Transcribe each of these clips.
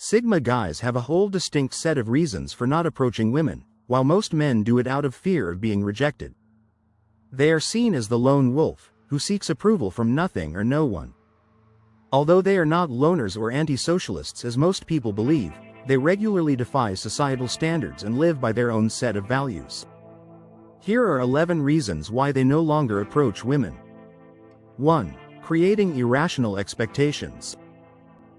Sigma guys have a whole distinct set of reasons for not approaching women, while most men do it out of fear of being rejected. They are seen as the lone wolf, who seeks approval from nothing or no one. Although they are not loners or anti-socialists as most people believe, they regularly defy societal standards and live by their own set of values. Here are 11 reasons why they no longer approach women. 1. Creating irrational expectations.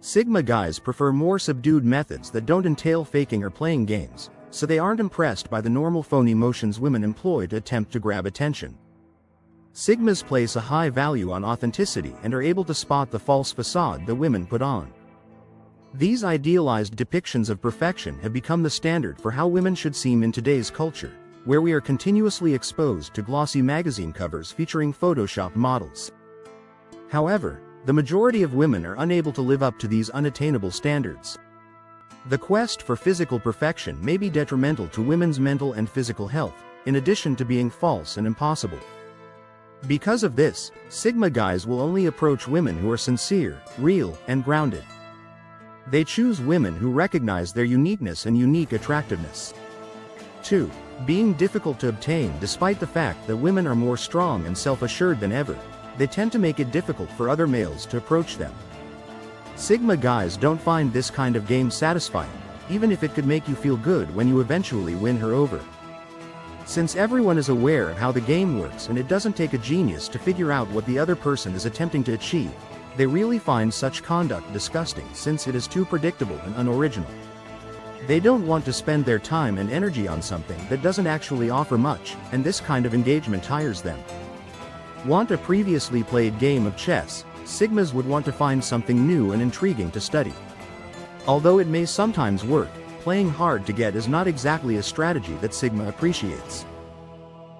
Sigma guys prefer more subdued methods that don't entail faking or playing games, so they aren't impressed by the normal phony motions women employ to attempt to grab attention. Sigmas place a high value on authenticity and are able to spot the false facade that women put on. These idealized depictions of perfection have become the standard for how women should seem in today's culture, where we are continuously exposed to glossy magazine covers featuring photoshopped models. However, the majority of women are unable to live up to these unattainable standards. The quest for physical perfection may be detrimental to women's mental and physical health, in addition to being false and impossible. Because of this, Sigma guys will only approach women who are sincere, real, and grounded. They choose women who recognize their uniqueness and unique attractiveness. 2. Being difficult to obtain. Despite the fact that women are more strong and self-assured than ever, they tend to make it difficult for other males to approach them. Sigma guys don't find this kind of game satisfying, even if it could make you feel good when you eventually win her over. Since everyone is aware of how the game works and it doesn't take a genius to figure out what the other person is attempting to achieve, they really find such conduct disgusting since it is too predictable and unoriginal. They don't want to spend their time and energy on something that doesn't actually offer much, and this kind of engagement tires them. Want a previously played game of chess? Sigmas would want to find something new and intriguing to study. Although it may sometimes work, playing hard to get is not exactly a strategy that Sigma appreciates.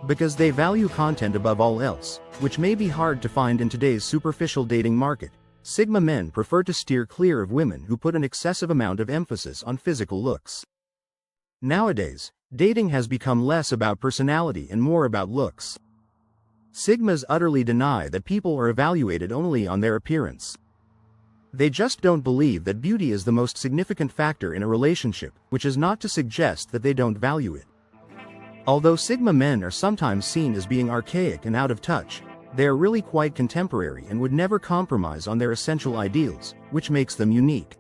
Because they value content above all else, which may be hard to find in today's superficial dating market, Sigma men prefer to steer clear of women who put an excessive amount of emphasis on physical looks. Nowadays, dating has become less about personality and more about looks. Sigmas utterly deny that people are evaluated only on their appearance. They just don't believe that beauty is the most significant factor in a relationship, which is not to suggest that they don't value it. Although Sigma men are sometimes seen as being archaic and out of touch, they are really quite contemporary and would never compromise on their essential ideals, which makes them unique.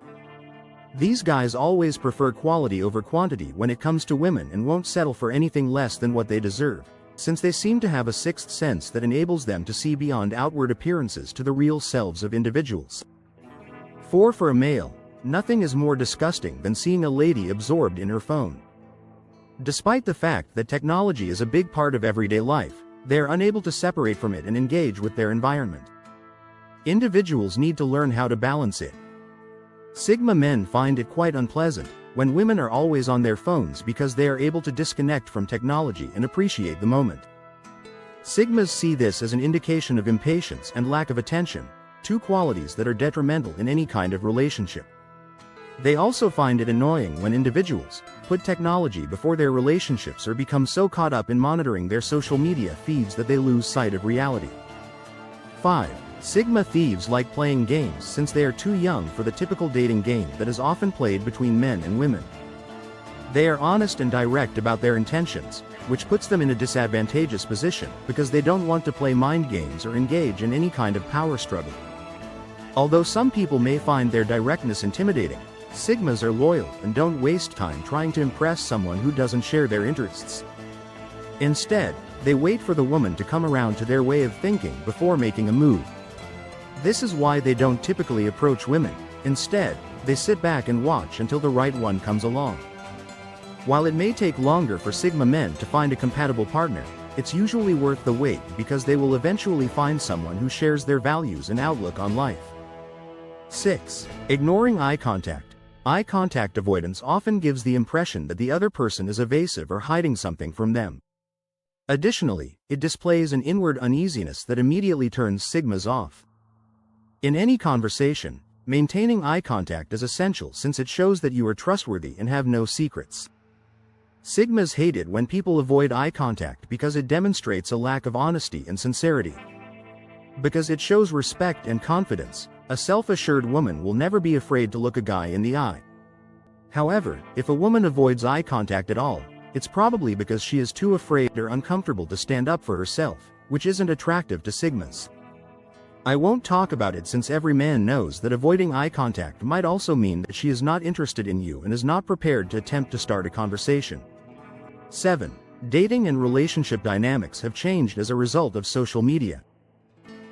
These guys always prefer quality over quantity when it comes to women and won't settle for anything less than what they deserve, since they seem to have a sixth sense that enables them to see beyond outward appearances to the real selves of individuals. 4. For a male, nothing is more disgusting than seeing a lady absorbed in her phone. Despite the fact that technology is a big part of everyday life, they are unable to separate from it and engage with their environment. Individuals need to learn how to balance it. Sigma men find it quite unpleasant when women are always on their phones because they are able to disconnect from technology and appreciate the moment. Sigmas see this as an indication of impatience and lack of attention, two qualities that are detrimental in any kind of relationship. They also find it annoying when individuals put technology before their relationships or become so caught up in monitoring their social media feeds that they lose sight of reality. 5. Sigma thieves like playing games since they are too young for the typical dating game that is often played between men and women. They are honest and direct about their intentions, which puts them in a disadvantageous position because they don't want to play mind games or engage in any kind of power struggle. Although some people may find their directness intimidating, Sigmas are loyal and don't waste time trying to impress someone who doesn't share their interests. Instead, they wait for the woman to come around to their way of thinking before making a move. This is why they don't typically approach women. Instead, they sit back and watch until the right one comes along. While it may take longer for Sigma men to find a compatible partner, it's usually worth the wait because they will eventually find someone who shares their values and outlook on life. 6. Ignoring eye contact. Eye contact avoidance often gives the impression that the other person is evasive or hiding something from them. Additionally, it displays an inward uneasiness that immediately turns Sigmas off. In any conversation, maintaining eye contact is essential since it shows that you are trustworthy and have no secrets. Sigmas hate it when people avoid eye contact because it demonstrates a lack of honesty and sincerity. Because it shows respect and confidence, a self-assured woman will never be afraid to look a guy in the eye. However, if a woman avoids eye contact at all, it's probably because she is too afraid or uncomfortable to stand up for herself, which isn't attractive to Sigmas. I won't talk about it since every man knows that avoiding eye contact might also mean that she is not interested in you and is not prepared to attempt to start a conversation. 7. Dating and relationship dynamics have changed as a result of social media.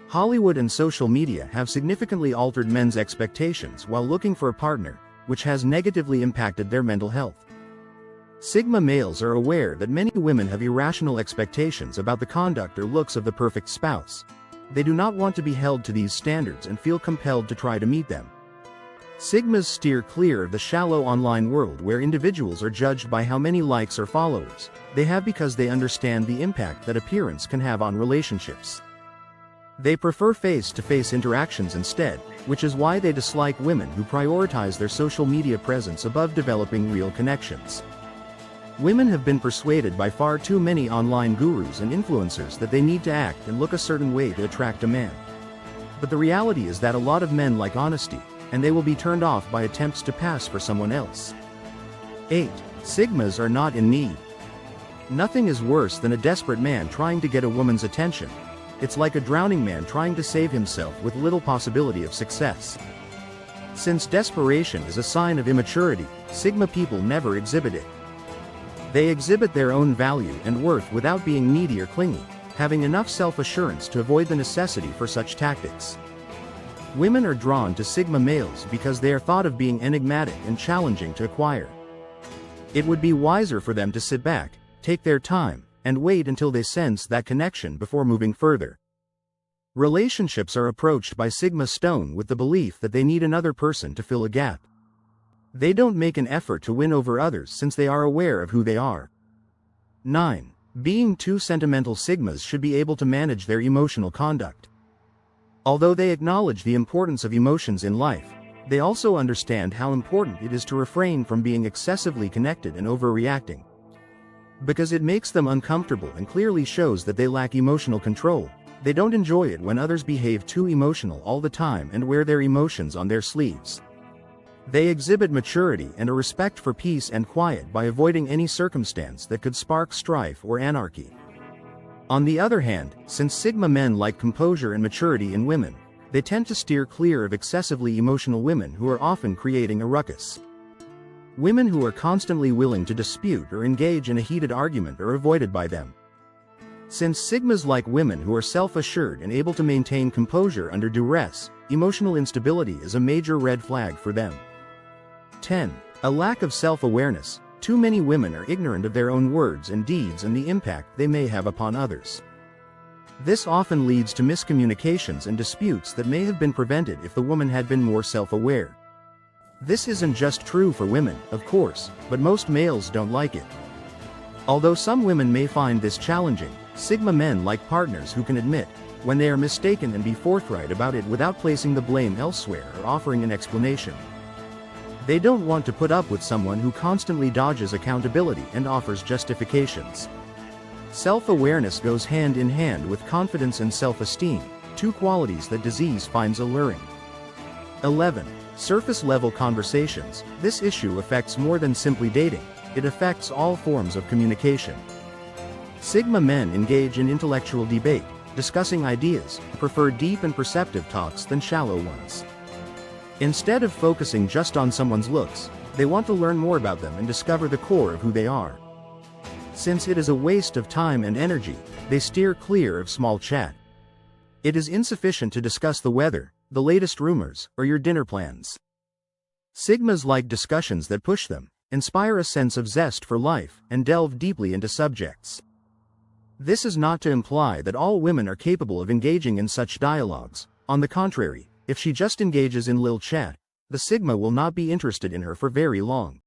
Hollywood and social media have significantly altered men's expectations while looking for a partner, which has negatively impacted their mental health. Sigma males are aware that many women have irrational expectations about the conduct or looks of the perfect spouse. They do not want to be held to these standards and feel compelled to try to meet them. Sigmas steer clear of the shallow online world where individuals are judged by how many likes or followers they have because they understand the impact that appearance can have on relationships. They prefer face-to-face interactions instead, which is why they dislike women who prioritize their social media presence above developing real connections. Women have been persuaded by far too many online gurus and influencers that they need to act and look a certain way to attract a man. But the reality is that a lot of men like honesty, and they will be turned off by attempts to pass for someone else. 8. Sigmas are not in need. Nothing is worse than a desperate man trying to get a woman's attention. It's like a drowning man trying to save himself with little possibility of success. Since desperation is a sign of immaturity, Sigma people never exhibit it. They exhibit their own value and worth without being needy or clingy, having enough self-assurance to avoid the necessity for such tactics. Women are drawn to Sigma males because they are thought of being enigmatic and challenging to acquire. It would be wiser for them to sit back, take their time, and wait until they sense that connection before moving further. Relationships are approached by Sigma stone with the belief that they need another person to fill a gap. They don't make an effort to win over others since they are aware of who they are. 9. Being too sentimental. Sigmas should be able to manage their emotional conduct. Although they acknowledge the importance of emotions in life, they also understand how important it is to refrain from being excessively connected and overreacting. Because it makes them uncomfortable and clearly shows that they lack emotional control, they don't enjoy it when others behave too emotional all the time and wear their emotions on their sleeves. They exhibit maturity and a respect for peace and quiet by avoiding any circumstance that could spark strife or anarchy. On the other hand, since Sigma men like composure and maturity in women, they tend to steer clear of excessively emotional women who are often creating a ruckus. Women who are constantly willing to dispute or engage in a heated argument are avoided by them. Since Sigmas like women who are self-assured and able to maintain composure under duress, emotional instability is a major red flag for them. 10. A lack of self-awareness. Too many women are ignorant of their own words and deeds and the impact they may have upon others. This often leads to miscommunications and disputes that may have been prevented if the woman had been more self-aware. This isn't just true for women, of course, but most males don't like it. Although some women may find this challenging, Sigma men like partners who can admit when they are mistaken and be forthright about it without placing the blame elsewhere or offering an explanation. They don't want to put up with someone who constantly dodges accountability and offers justifications. Self-awareness goes hand in hand with confidence and self-esteem, two qualities that disease finds alluring. 11. Surface-level conversations. This issue affects more than simply dating, it affects all forms of communication. Sigma men engage in intellectual debate, discussing ideas, prefer deep and perceptive talks than shallow ones. Instead of focusing just on someone's looks, they want to learn more about them and discover the core of who they are. Since it is a waste of time and energy, they steer clear of small chat. It is insufficient to discuss the weather, the latest rumors, or your dinner plans. Sigmas like discussions that push them, inspire a sense of zest for life, and delve deeply into subjects. This is not to imply that all women are capable of engaging in such dialogues. On the contrary, if she just engages in lil chat, the Sigma will not be interested in her for very long.